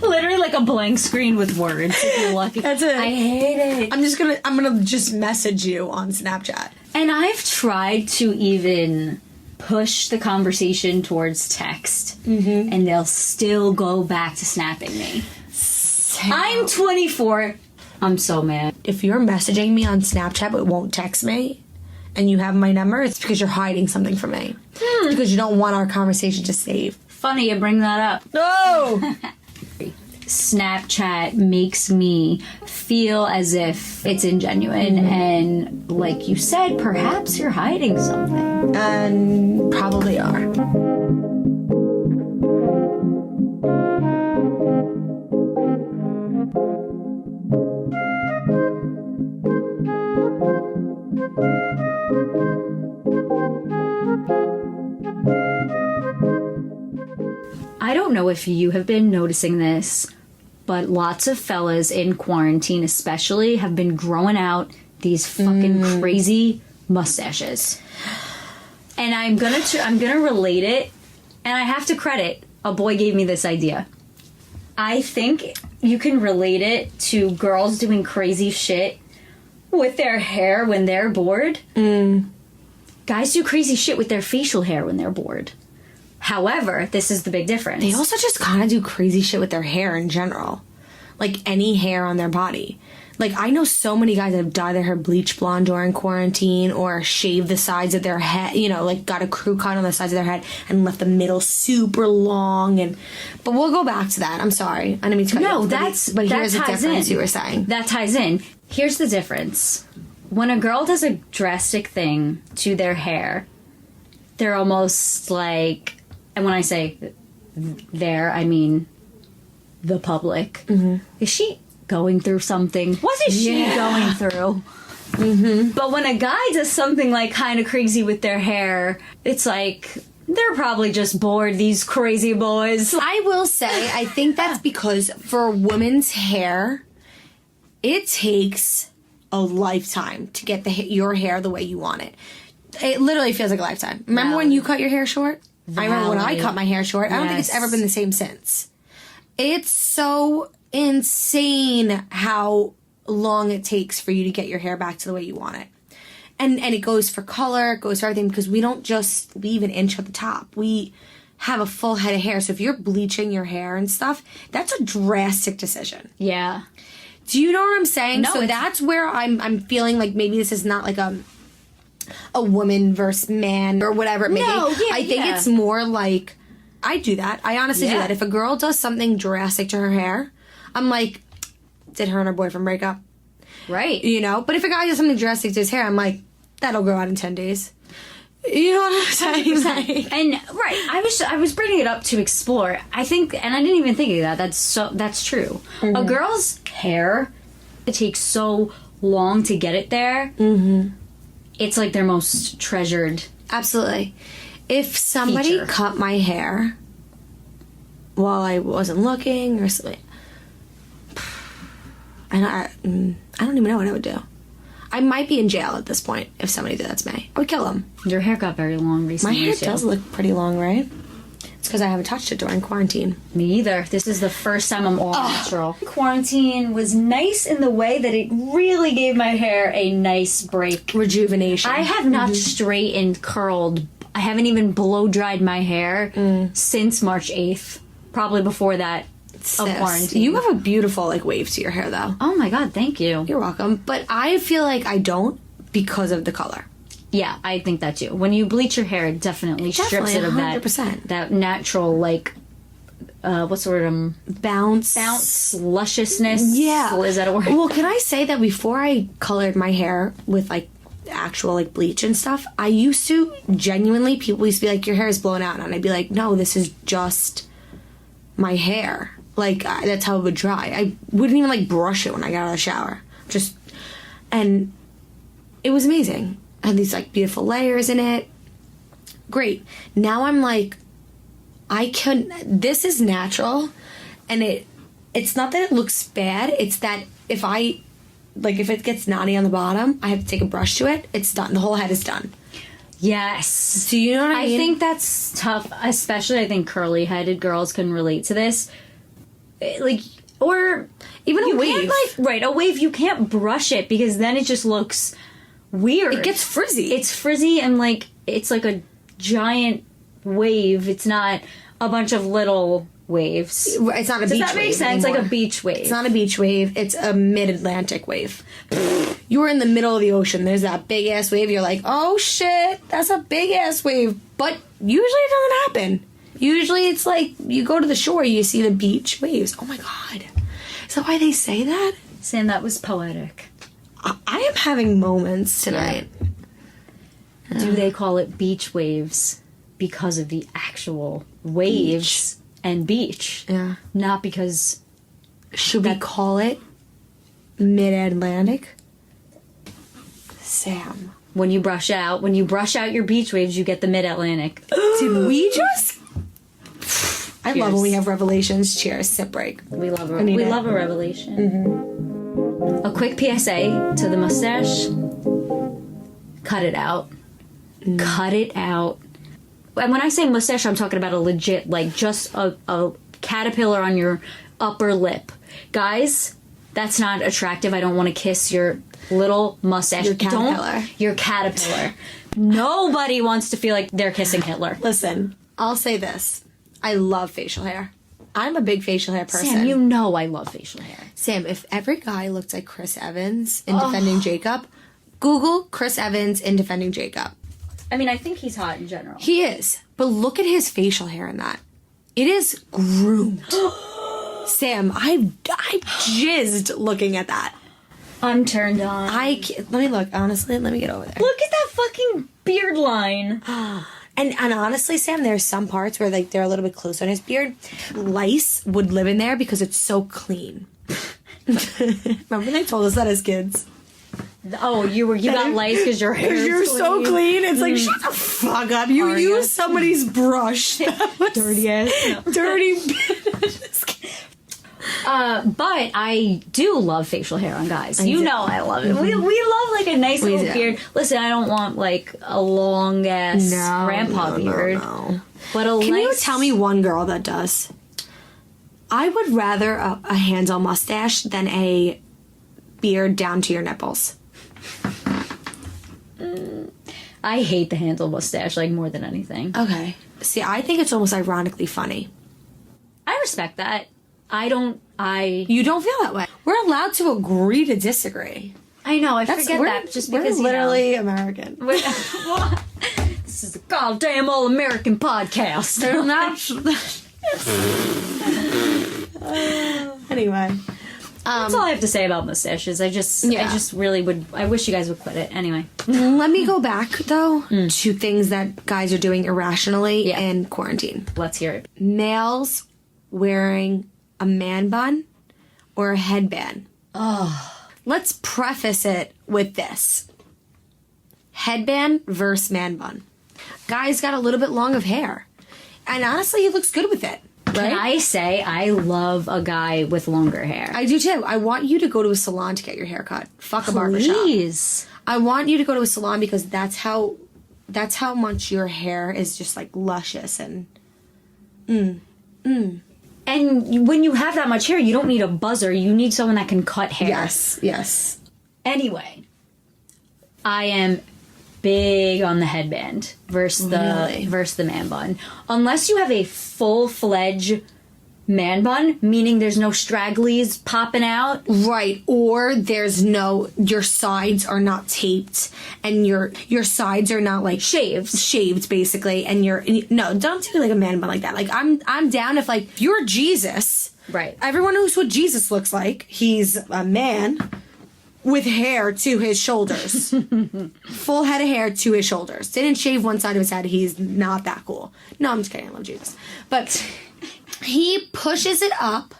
Literally like a blank screen with words, if you're lucky. That's it. I hate it. I'm gonna just message you on Snapchat. And I've tried to even push the conversation towards text, and they'll still go back to snapping me. I'm 24. I'm so mad. If you're messaging me on Snapchat but won't text me, and you have my number, it's because you're hiding something from me. It's because you don't want our conversation to save. Funny you bring that up. No! Snapchat makes me feel as if it's ingenuine, and like you said, perhaps you're hiding something. And probably are. I don't know if you have been noticing this, but lots of fellas in quarantine especially have been growing out these fucking crazy mustaches. And I'm gonna relate it, and I have to credit, a boy gave me this idea. I think you can relate it to girls doing crazy shit with their hair when they're bored. Guys do crazy shit with their facial hair when they're bored. However, this is the big difference. They also just kind of do crazy shit with their hair in general. Like any hair on their body. Like, I know so many guys that have dyed their hair bleach blonde during quarantine, or shaved the sides of their head, you know, like got a crew cut on the sides of their head and left the middle super long. But we'll go back to that. I'm sorry. I didn't mean to cut you off. But here's the difference you were saying. That ties in. Here's the difference. When a girl does a drastic thing to their hair, they're almost like, and when I say there, I mean the public. Is she going through something? What is she going through? But when a guy does something like kind of crazy with their hair, it's like they're probably just bored, these crazy boys. I will say, I think that's because for a woman's hair, it takes a lifetime to get your hair the way you want it. It literally feels like a lifetime. Remember when you cut your hair short? I remember when I cut my hair short. I don't think it's ever been the same since. It's so insane how long it takes for you to get your hair back to the way you want it. And it goes for color, it goes for everything, because we don't just leave an inch at the top. We have a full head of hair. So if you're bleaching your hair and stuff, that's a drastic decision. Yeah. Do you know what I'm saying? No, so that's where I'm feeling like maybe this is not like a woman versus man or whatever it may be. I think it's more like, I do that. I honestly do that. If a girl does something drastic to her hair, I'm like, did her and her boyfriend break up? Right. You know? But if a guy does something drastic to his hair, I'm like, that'll grow out in 10 days. You know what I'm saying? Like, and I was bringing it up to explore. I think, and I didn't even think of that. That's true. A girl's hair, it takes so long to get it there. It's like their most treasured. Absolutely. If somebody cut my hair while I wasn't looking or something, and I don't even know what I would do. I might be in jail at this point if somebody did that to me. I would kill them. Your hair got very long recently. My hair does look pretty long, right? It's because I haven't touched it during quarantine. Me either. This is the first time I'm all natural. Quarantine was nice in the way that it really gave my hair a nice break. Rejuvenation. I have not straightened, curled. I haven't even blow dried my hair since March 8th. Probably before that. Of quarantine. You have a beautiful wave to your hair, though. Oh my god, thank you. You're welcome. But I feel like I don't because of the color. Yeah, I think that too. When you bleach your hair, it definitely strips it of 100%. that natural, what's the word? Bounce, lusciousness. Yeah. Is that a word? Well, can I say that before I colored my hair with actual bleach and stuff, I used to genuinely, people used to be like, your hair is blown out, and I'd be like, no, this is just my hair. That's how it would dry. I wouldn't even brush it when I got out of the shower. And it was amazing. I had these beautiful layers in it. Great. Now I'm this is natural, and it's not that it looks bad, it's that if it gets knotty on the bottom, I have to take a brush to it, it's done. The whole head is done. Yes. Do you know what I mean? I think that's tough, especially I think curly-headed girls can relate to this. Or even a wave. A wave, you can't brush it because then it just looks weird. It gets frizzy. It's frizzy and it's like a giant wave. It's not a bunch of little waves. It's not a beach wave. Does that make sense? Anymore. Like a beach wave. It's not a beach wave. It's a mid-Atlantic wave. you're in the middle of the ocean. There's that big ass wave. You're like, oh shit, that's a big ass wave. But usually it doesn't happen. Usually it's like you go to the shore, you see the beach waves. Oh my God. Is that why they say that? Sam, that was poetic. I am having moments tonight. Do they call it beach waves because of the actual waves and beach? Yeah. Not because... Should we call it mid-Atlantic? Sam. When you brush out your beach waves, you get the mid-Atlantic. Did we just... I love when we Cheers. have revelations. Cheers. Sip break. We love a, need we it. love a revelation. Mm-hmm. A quick PSA to the mustache. Cut it out. Cut it out. And when I say mustache, I'm talking about a legit, like, just a caterpillar on your upper lip. Guys, that's not attractive. I don't want to kiss your little mustache. Your caterpillar. Your caterpillar. Nobody wants to feel like they're kissing Hitler. Listen, I'll say this. I love facial hair. I'm a big facial hair person. Sam, you know I love facial hair. Sam, if every guy looked like Chris Evans in Defending Jacob, Google Chris Evans in Defending Jacob. I mean, I think he's hot in general. He is. But look at his facial hair in that. It is groomed. Sam, I jizzed looking at that. I'm turned on. Let me look. Honestly, let me get over there. Look at that fucking beard line. And honestly, Sam, there's some parts where like they're a little bit close on his beard. Lice would live in there because it's so clean. Remember they told us that as kids? Oh, you got lice because your hair is You're so clean. It's like, Mm. shut the fuck up. You Aria. use somebody's brush. dirty ass. No. Dirty. But I do love facial hair on guys. You know I love it. We love like a nice little do. beard. Listen, I don't want like a long ass grandpa beard. No. But Can you tell me one girl that does? I would rather a hands-on mustache than a beard down to your nipples. I hate the handle mustache like more than anything. Okay. See, I think it's almost ironically funny. I respect that. You don't feel that way. We're allowed to agree to disagree. I know, I We're- forget that just because we're literally American. What? This is a goddamn all-American podcast. They're not. Anyway. That's all I have to say about mustaches. I just really would. I wish you guys would quit it. Anyway, Let me go back, though, to things that guys are doing irrationally Yeah. in quarantine. let's hear it. Males wearing a man bun or a headband. Let's preface it with this. Headband versus man bun. Guy's got a little bit long of hair. And honestly, he looks good with it. Can I say I love a guy with longer hair? I do too. I want you to go to a salon to get your hair cut. Fuck a barbershop. Please. I want you to go to a salon because that's how much your hair is just like luscious and And when you have that much hair, you don't need a buzzer. You need someone that can cut hair. yes. Anyway, I am big on the headband versus the man bun. Unless you have a full-fledged man bun, meaning there's no stragglies popping out. Right, or your sides are not taped and your sides are not like shaved basically, and no, don't do like a man bun like that. Like I'm down if like you're Jesus. Right. Everyone knows what Jesus looks like. He's a man with hair to his shoulders. Full head of hair to his shoulders. Didn't shave one side of his head. He's not that cool. No, I'm just kidding. I love Jesus. But he pushes it up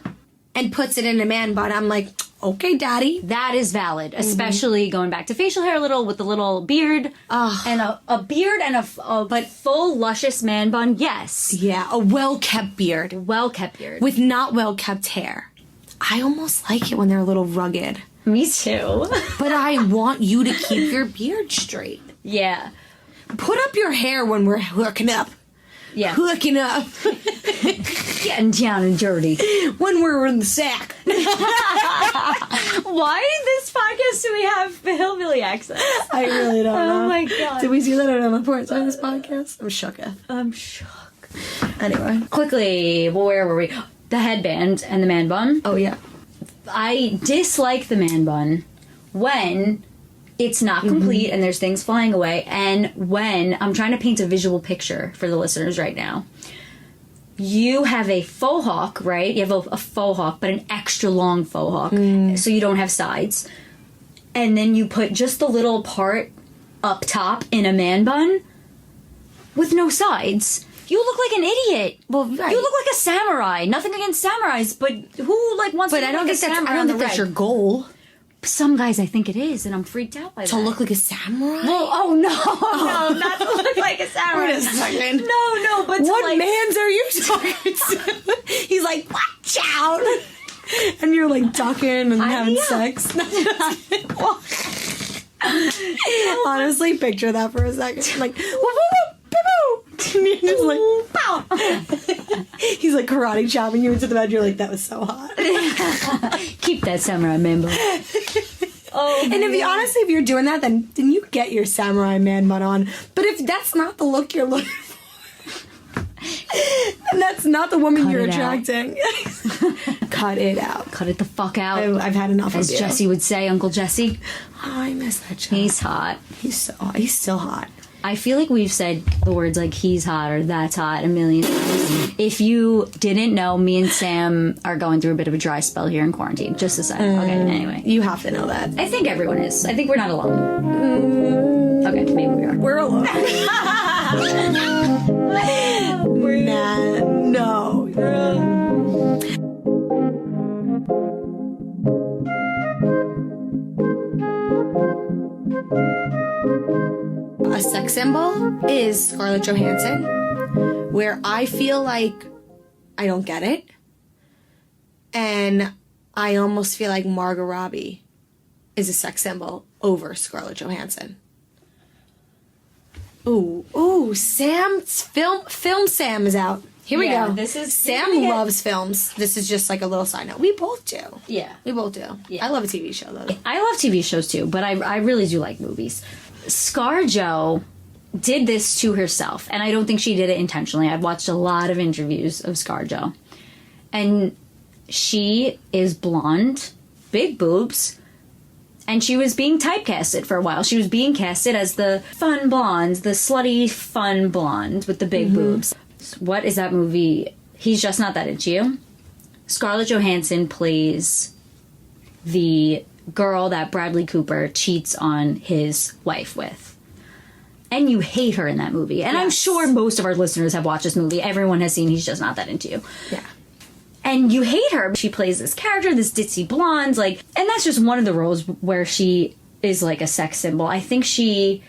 and puts it in a man bun. I'm like, okay, daddy. That is valid, especially going back to facial hair a little with the little beard. And a beard and a full luscious man bun, yes. Yeah, a well-kept beard. Well-kept beard. With not well-kept hair. I almost like it when they're a little rugged. Me too. But I want you to keep your beard straight. Yeah. Put up your hair when we're hooking up. Yeah. Hooking up. Getting down and dirty. When we're in the sack. Why in this podcast do we have the hillbilly accent? I really don't know. Oh my god. Did we see that on a report on this podcast? I'm shook. I'm shook. Anyway. Quickly, where were we? The headband and the man bun. Oh, yeah. I dislike the man bun when it's not complete and there's things flying away. And when I'm trying to paint a visual picture for the listeners right now, you have a faux hawk, right? You have a faux hawk, but an extra long faux hawk, so you don't have sides. And then you put just the little part up top in a man bun with no sides. You look like an idiot. Well, right. You look like a samurai. Nothing against samurais, but who like wants to look like a samurai? I don't think that's your goal. Some guys, I think it is, and I'm freaked out by that. To look like a samurai? Well, no, not to look like a samurai. Wait a second. No, but what like, mans are you talking to? He's like, watch out! And you're like ducking and having sex. Honestly, picture that for a second. Like, whoop, whoop, whoop, whoop, and you're just like, pow. He's like karate chopping you into the bed. You're like, that was so hot. Keep that samurai man bun. Oh, and if you're doing that, then you get your samurai man bun on. But if that's not the look you're looking for, and that's not the woman you're attracting, cut it out. Cut it the fuck out. I've had enough As of you. Jesse would say, Uncle Jesse. Oh, I miss that show. He's hot. He's still hot. I feel like we've said the words like he's hot or that's hot a million times. If you didn't know, me and Sam are going through a bit of a dry spell here in quarantine. Just a second. Okay, anyway. You have to know that. I think everyone is. I think we're not alone. Okay, maybe we are. We're alone. No. A sex symbol is Scarlett Johansson, where I feel like I don't get it. And I almost feel like Margot Robbie is a sex symbol over Scarlett Johansson. Ooh, Sam's film Sam is out. Here we go. Sam loves films. This is just like a little side note. We both do. Yeah. We both do. Yeah. I love a TV show though. I love TV shows too, but I really do like movies. ScarJo did this to herself, and I don't think she did it intentionally. I've watched a lot of interviews of ScarJo, and she is blonde, big boobs, and she was being typecasted for a while. She was being casted as the fun blonde, the slutty fun blonde with the big boobs. What is that movie? He's Just Not That Into You. Scarlett Johansson plays the girl that Bradley Cooper cheats on his wife with. And you hate her in that movie. And I'm sure most of our listeners have watched this movie. Everyone has seen He's Just Not That Into You. Yeah. And you hate her. She plays this character, this ditzy blonde, like, and that's just one of the roles where she is like a sex symbol. I think she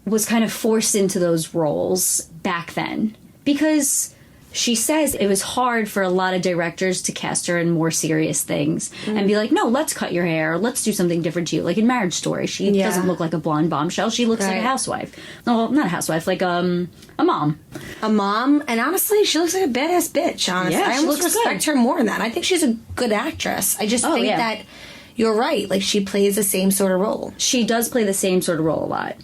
was kind of forced into those roles back then because she says it was hard for a lot of directors to cast her in more serious things and be like, no, let's cut your hair. Let's do something different to you. Like in Marriage Story, she doesn't look like a blonde bombshell. She looks like a housewife. No, not a housewife, like a mom. A mom, and honestly, she looks like a badass bitch, honestly. Yeah, I she almost looks respect her more than that. I think she's a good actress. I just think that you're right. Like, she plays the same sort of role. She does play the same sort of role a lot.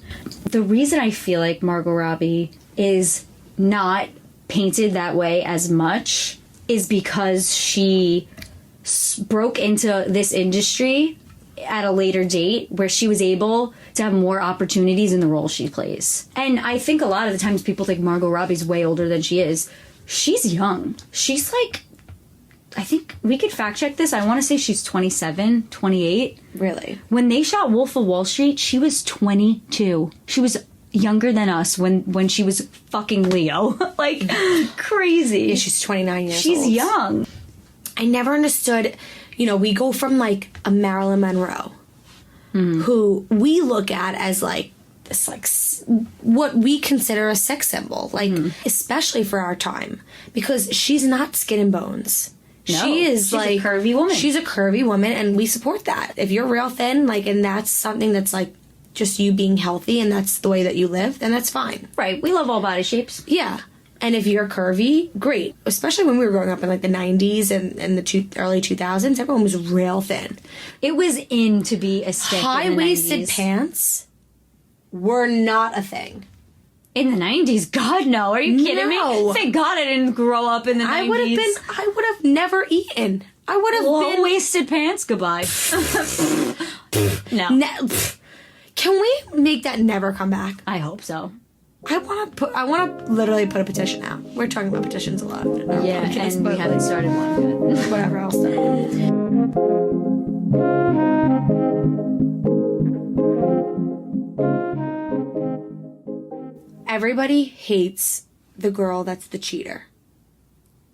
The reason I feel like Margot Robbie is not painted that way as much is because she broke into this industry at a later date where she was able to have more opportunities in the role she plays. And I think a lot of the times people think Margot Robbie's way older than she is. She's young. She's like, I think we could fact check this. I want to say she's 27, 28. Really? When they shot Wolf of Wall Street, she was 22. She was younger than us when she was fucking Leo. Like, crazy. Yeah, she's 29 years old. She's young. I never understood, we go from, like, a Marilyn Monroe, who we look at as, like, this, like, what we consider a sex symbol, like, especially for our time, because she's not skin and bones. No, she's like a curvy woman. She's a curvy woman, and we support that. If you're real thin, like, and that's something that's, like, just you being healthy and that's the way that you live, then that's fine. Right. We love all body shapes. Yeah. And if you're curvy, great. Especially when we were growing up in like the 90s and the early 2000s, everyone was real thin. It was in to be aesthetic. High-waisted pants were not a thing. In the 90s? God, no. Are you kidding No. me? Thank God I didn't grow up in the 90s. I would have never eaten. I would have been low-waisted pants? Goodbye. No. Can we make that never come back? I hope so. I want to literally put a petition out. We're talking about petitions a lot. In our Yeah, podcast, and we but, haven't started one yet. whatever else. Everybody hates the girl that's the cheater.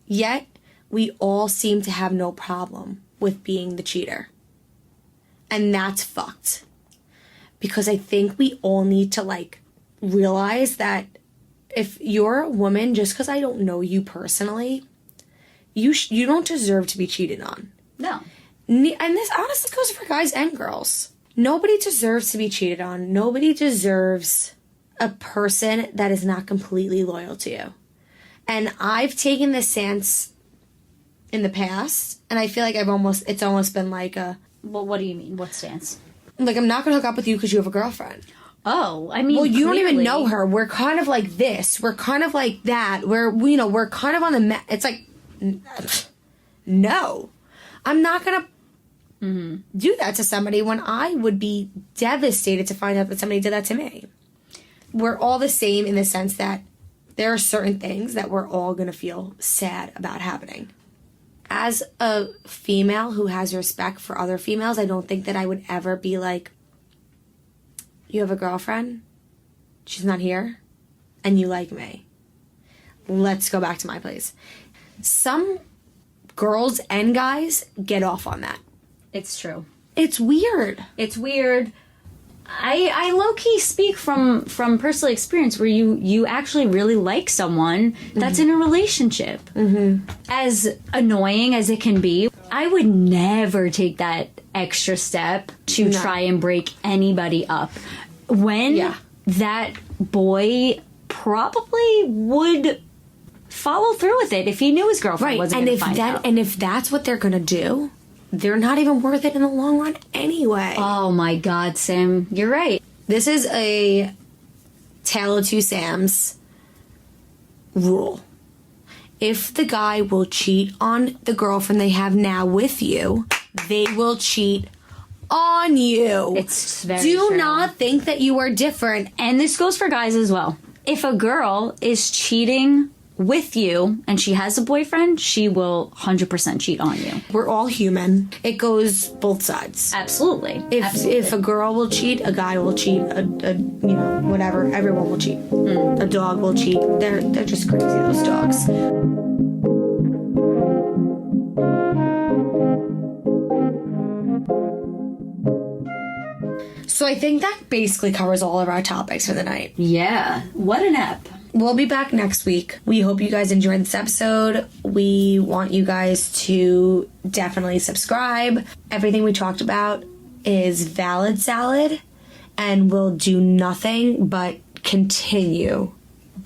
Yet, we all seem to have no problem with being the cheater. And that's fucked. Because I think we all need to, like, realize that if you're a woman, just because I don't know you personally, you don't deserve to be cheated on. No. And this honestly goes for guys and girls. Nobody deserves to be cheated on. Nobody deserves a person that is not completely loyal to you. And I've taken this stance in the past, and I feel like it's almost been like a... Well, what do you mean? What stance? Like, I'm not going to hook up with you because you have a girlfriend. Oh, I mean, well, you clearly. don't even know her. We're kind of like this. We're kind of like that. We're kind of on the... It's like, no. I'm not going to do that to somebody when I would be devastated to find out that somebody did that to me. We're all the same in the sense that there are certain things that we're all going to feel sad about happening. As a female who has respect for other females, I don't think that I would ever be like, you have a girlfriend, she's not here, and you like me. Let's go back to my place. Some girls and guys get off on that. It's true. It's weird. It's weird. I low-key speak from personal experience where you actually really like someone that's in a relationship. Mm-hmm. As annoying as it can be, I would never take that extra step to try and break anybody up. When that boy probably would follow through with it if he knew his girlfriend wasn't going to find out. And if that's what they're going to do, they're not even worth it in the long run anyway. Oh my God, Sam. You're right. This is a Tale of Two Sams rule. If the guy will cheat on the girlfriend they have now with you, they will cheat on you. It's very Do true. not think that you are different. And this goes for guys as well. If a girl is cheating with you and she has a boyfriend, she will 100% cheat on you. We're all human. It goes both sides. Absolutely. If a girl will cheat, a guy will cheat, whatever, everyone will cheat. A dog will cheat. They're just crazy, those dogs. So I think that basically covers all of our topics for the night. Yeah. What an ep. We'll be back next week. We hope you guys enjoyed this episode. We want you guys to definitely subscribe. Everything we talked about is valid salad and will do nothing but continue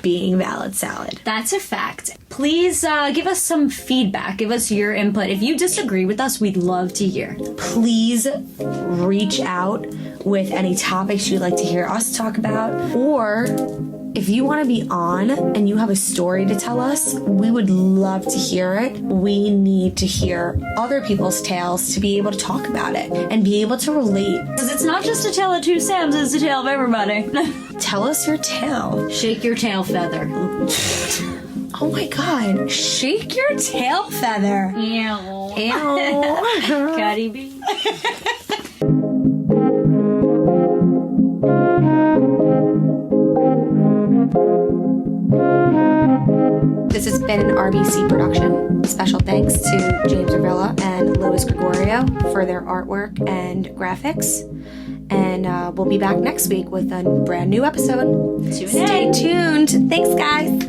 being valid salad. That's a fact. Please give us some feedback. Give us your input. If you disagree with us, we'd love to hear. Please reach out with any topics you'd like to hear us talk about, or if you want to be on and you have a story to tell us, we would love to hear it. We need to hear other people's tales to be able to talk about it and be able to relate. Because it's not just a tale of two Sams, it's a tale of everybody. Tell us your tale. Shake your tail feather. Oh my God. Shake your tail feather. Ew. Ew. Cardi B. This has been an RBC production. Special thanks to James Ravella and Louis Gregorio for their artwork and graphics. And we'll be back next week with a brand new episode. Stay tuned. Thanks, guys.